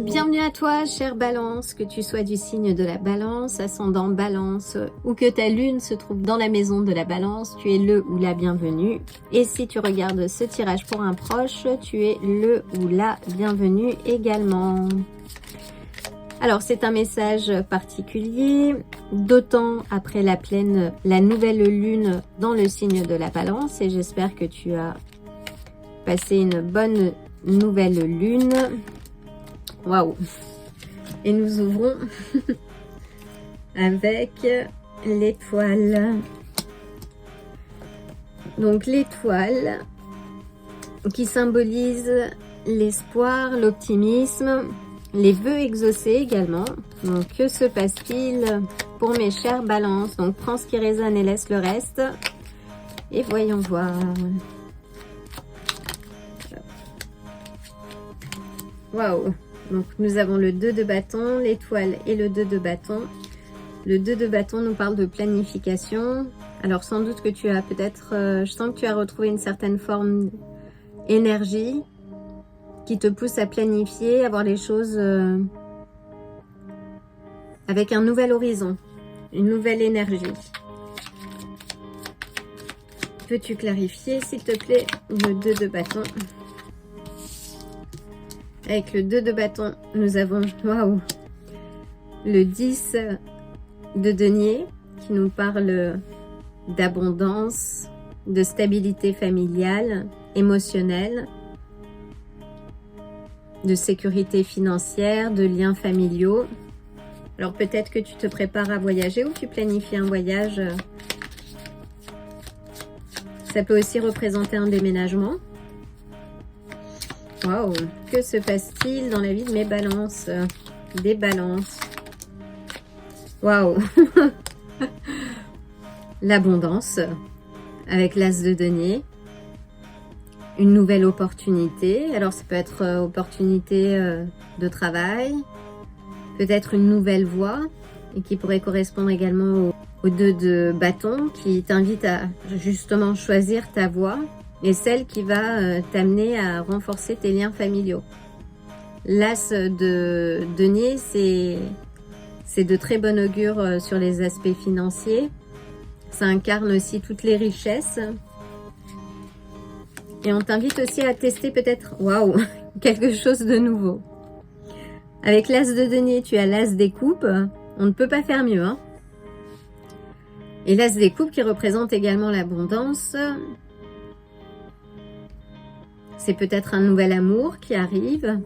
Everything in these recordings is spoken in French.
Bienvenue à toi, chère Balance, que tu sois du signe de la Balance, ascendant Balance, ou que ta lune se trouve dans la maison de la Balance, tu es le ou la bienvenue. Et si tu regardes ce tirage pour un proche, tu es le ou la bienvenue également. Alors c'est un message particulier, d'autant après la pleine, la nouvelle lune dans le signe de la Balance, et j'espère que tu as passé une bonne nouvelle lune. Waouh! Et nous ouvrons avec l'étoile. Donc l'étoile qui symbolise l'espoir, l'optimisme, les vœux exaucés également. Donc que se passe-t-il pour mes chères balances? Donc prends ce qui résonne et laisse le reste. Et voyons voir. Waouh! Donc nous avons le 2 de bâton, l'étoile et le 2 de bâton. Le 2 de bâton nous parle de planification. Alors sans doute que tu as peut-être, je sens que tu as retrouvé une certaine forme d'énergie qui te pousse à planifier, à voir les choses avec un nouvel horizon, une nouvelle énergie. Peux-tu clarifier s'il te plaît le 2 de bâton? Avec le 2 de bâton, nous avons, waouh, le 10 de denier qui nous parle d'abondance, de stabilité familiale, émotionnelle, de sécurité financière, de liens familiaux. Alors peut-être que tu te prépares à voyager ou tu planifies un voyage. Ça peut aussi représenter un déménagement. Waouh, que se passe-t-il dans la vie de mes balances? Des balances. Waouh. L'abondance avec l'as de denier. Une nouvelle opportunité. Alors ça peut être opportunité de travail. Peut-être une nouvelle voie. Et qui pourrait correspondre également au 2 de bâton. Qui t'invite à justement choisir ta voie. Et celle qui va t'amener à renforcer tes liens familiaux. L'as de denier, c'est de très bon augure sur les aspects financiers. Ça incarne aussi toutes les richesses. Et on t'invite aussi à tester peut-être, waouh, quelque chose de nouveau. Avec l'as de denier, tu as l'as des coupes. On ne peut pas faire mieux, hein. Et l'as des coupes qui représente également l'abondance. C'est peut-être un nouvel amour qui arrive.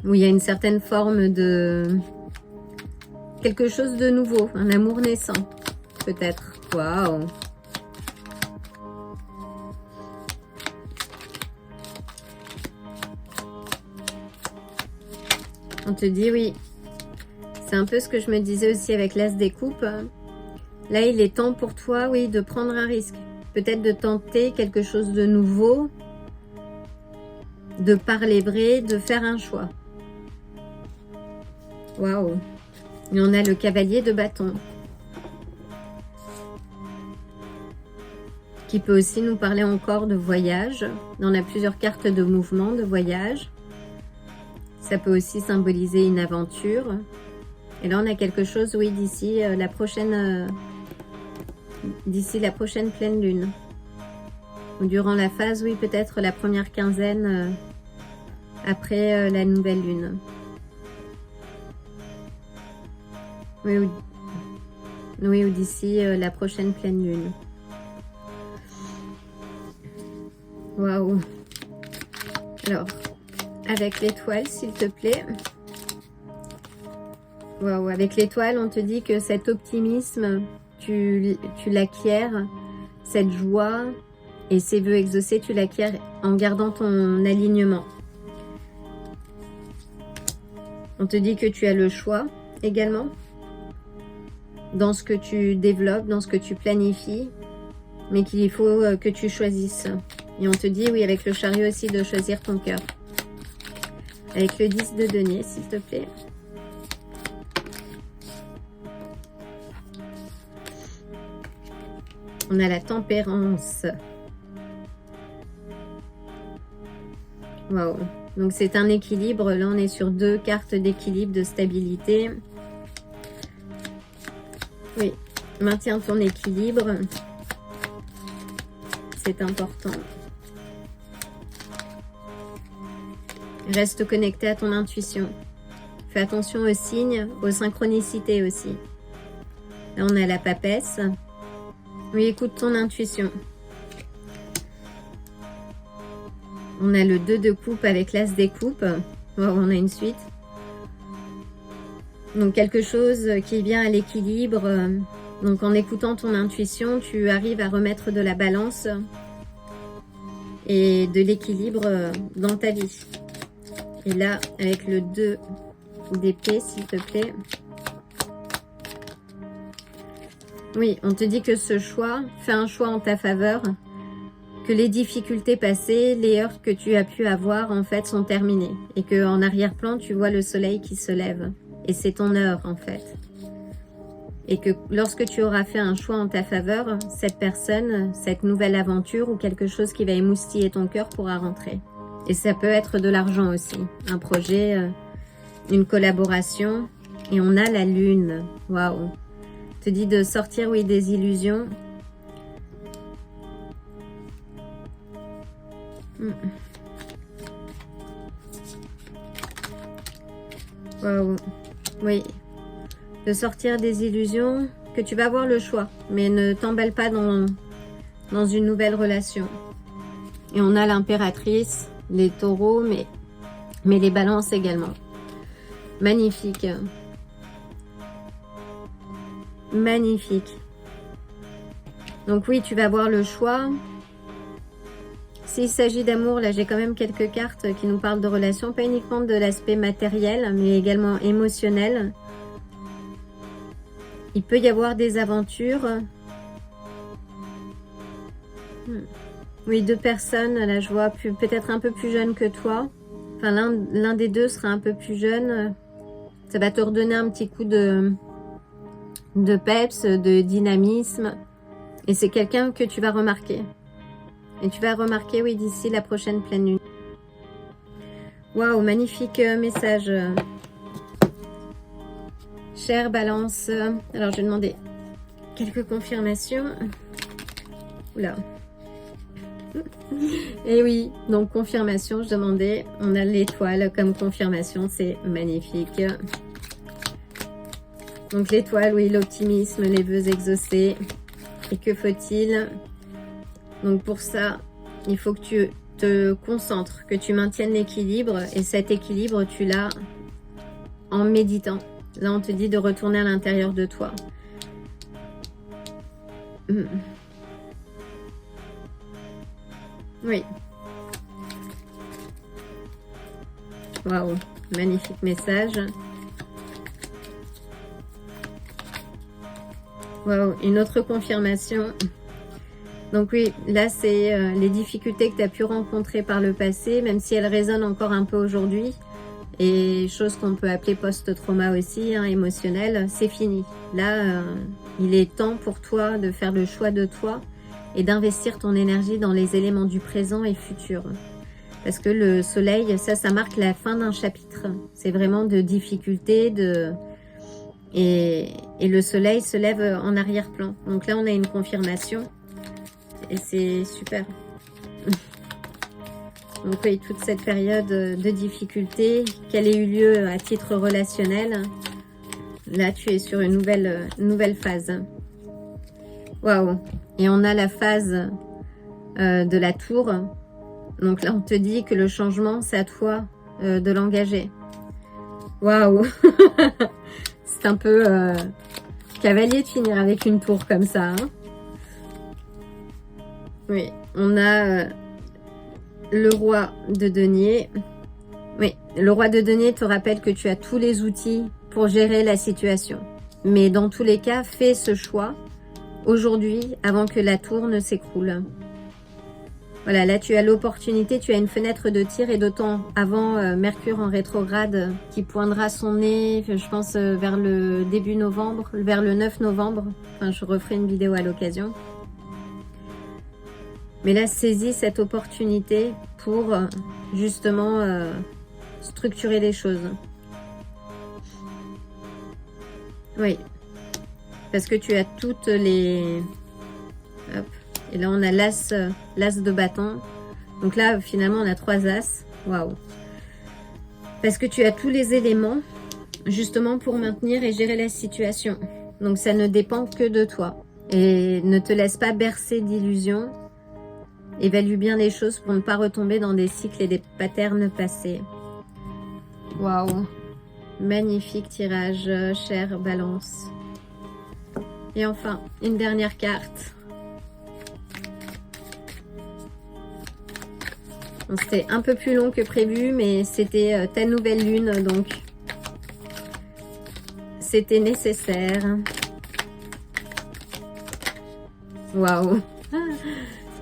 Où il y a une certaine forme de... quelque chose de nouveau. Un amour naissant, peut-être. Waouh! On te dit oui. C'est un peu ce que je me disais aussi avec l'as des coupes. Là, il est temps pour toi, oui, de prendre un risque. Peut-être de tenter quelque chose de nouveau, de parler vrai, de faire un choix. Waouh! Et on a le cavalier de bâton. Qui peut aussi nous parler encore de voyage. On a plusieurs cartes de mouvement, de voyage. Ça peut aussi symboliser une aventure. Et là, on a quelque chose, oui, d'ici la prochaine pleine lune. Ou durant la phase, oui, peut-être la première quinzaine après la nouvelle lune. Oui, ou d'ici la prochaine pleine lune. Waouh! Alors, avec l'étoile, s'il te plaît. Waouh! Avec l'étoile, on te dit que cet optimisme, tu l'acquiers, cette joie et ces vœux exaucés, tu l'acquiers en gardant ton alignement. On te dit que tu as le choix également dans ce que tu développes, dans ce que tu planifies, mais qu'il faut que tu choisisses. Et on te dit, oui, avec le chariot aussi, de choisir ton cœur. Avec le 10 de denier, s'il te plaît. On a la tempérance. Waouh. Donc c'est un équilibre. Là, on est sur 2 cartes d'équilibre, de stabilité. Oui. Maintiens ton équilibre. C'est important. Reste connecté à ton intuition. Fais attention aux signes, aux synchronicités aussi. Là, on a la papesse. Oui, écoute ton intuition. On a le 2 de coupe avec l'as des coupes. On a une suite. Donc, quelque chose qui vient à l'équilibre. Donc, en écoutant ton intuition, tu arrives à remettre de la balance et de l'équilibre dans ta vie. Et là, avec le 2 d'épée, s'il te plaît. Oui, on te dit que ce choix, fais un choix en ta faveur, que les difficultés passées, les heurts que tu as pu avoir, en fait, sont terminées. Et qu'en arrière-plan, tu vois le soleil qui se lève. Et c'est ton heure, en fait. Et que lorsque tu auras fait un choix en ta faveur, cette personne, cette nouvelle aventure ou quelque chose qui va émoustiller ton cœur pourra rentrer. Et ça peut être de l'argent aussi. Un projet, une collaboration. Et on a la lune. Waouh. Te dit de sortir, oui, des illusions. Waouh. Oui. De sortir des illusions, que tu vas avoir le choix. Mais ne t'emballe pas dans une nouvelle relation. Et on a l'impératrice, les taureaux, mais les balances également. Magnifique. Magnifique. Donc oui, tu vas avoir le choix. S'il s'agit d'amour, là j'ai quand même quelques cartes qui nous parlent de relations, pas uniquement de l'aspect matériel, mais également émotionnel. Il peut y avoir des aventures. Oui, 2 personnes, là je vois peut-être un peu plus jeunes que toi. Enfin, l'un des deux sera un peu plus jeune. Ça va te redonner un petit coup de peps, de dynamisme. Et c'est quelqu'un que tu vas remarquer. Et tu vas remarquer, oui, d'ici la prochaine pleine lune. Waouh, magnifique message. Chère Balance. Alors, je vais demander quelques confirmations. Oula. Et oui, donc confirmation, je demandais. On a l'étoile comme confirmation, c'est magnifique. Donc l'étoile, oui, l'optimisme, les vœux exaucés. Et que faut-il? Donc pour ça, il faut que tu te concentres, que tu maintiennes l'équilibre. Et cet équilibre, tu l'as en méditant. Là, on te dit de retourner à l'intérieur de toi. Oui. Waouh, magnifique message. Waouh, une autre confirmation. Donc oui, là c'est les difficultés que tu as pu rencontrer par le passé, même si elles résonnent encore un peu aujourd'hui. Et chose qu'on peut appeler post-trauma aussi, hein, émotionnel, c'est fini. Là, il est temps pour toi de faire le choix de toi et d'investir ton énergie dans les éléments du présent et futur. Parce que le soleil, ça marque la fin d'un chapitre. C'est vraiment de difficultés, et le soleil se lève en arrière-plan. Donc là, on a une confirmation. Et c'est super. Donc oui, toute cette période de difficulté, qu'elle ait eu lieu à titre relationnel, là, tu es sur une nouvelle phase. Waouh! Et on a la phase de la tour. Donc là, on te dit que le changement, c'est à toi de l'engager. Waouh! C'est un peu cavalier de finir avec une tour comme ça. Hein. Oui, on a le roi de denier. Oui, le roi de denier te rappelle que tu as tous les outils pour gérer la situation. Mais dans tous les cas, fais ce choix aujourd'hui avant que la tour ne s'écroule. Voilà, là tu as l'opportunité, tu as une fenêtre de tir et d'autant avant Mercure en rétrograde qui poindra son nez, je pense vers le début novembre, vers le 9 novembre. Enfin, je referai une vidéo à l'occasion. Mais là, saisis cette opportunité pour justement structurer les choses. Oui. Parce que tu as toutes les... Hop. Et là, on a l'as de bâton. Donc là, finalement, on a 3 as. Waouh. Parce que tu as tous les éléments, justement, pour maintenir et gérer la situation. Donc, ça ne dépend que de toi. Et ne te laisse pas bercer d'illusions. Évalue bien les choses pour ne pas retomber dans des cycles et des patterns passés. Waouh. Magnifique tirage, chère Balance. Et enfin, une dernière carte. C'était un peu plus long que prévu, mais c'était ta nouvelle lune, donc c'était nécessaire. Waouh!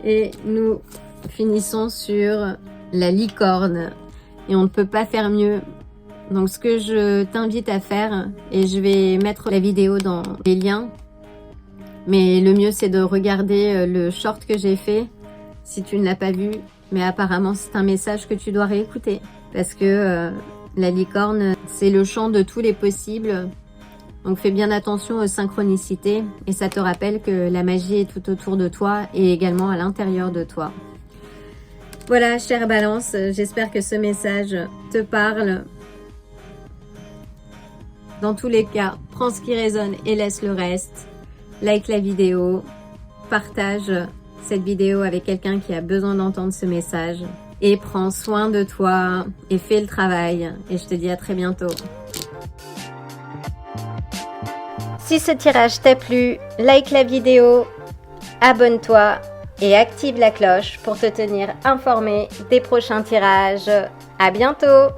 Et nous finissons sur la licorne. Et on ne peut pas faire mieux. Donc ce que je t'invite à faire, et je vais mettre la vidéo dans les liens, mais le mieux c'est de regarder le short que j'ai fait, si tu ne l'as pas vu. Mais apparemment, c'est un message que tu dois réécouter. Parce que la licorne, c'est le champ de tous les possibles. Donc fais bien attention aux synchronicités. Et ça te rappelle que la magie est tout autour de toi et également à l'intérieur de toi. Voilà, chère Balance, j'espère que ce message te parle. Dans tous les cas, prends ce qui résonne et laisse le reste. Like la vidéo, partage cette vidéo avec quelqu'un qui a besoin d'entendre ce message. Et prends soin de toi et fais le travail. Et je te dis à très bientôt. Si ce tirage t'a plu, like la vidéo, abonne-toi et active la cloche pour te tenir informé des prochains tirages. À bientôt!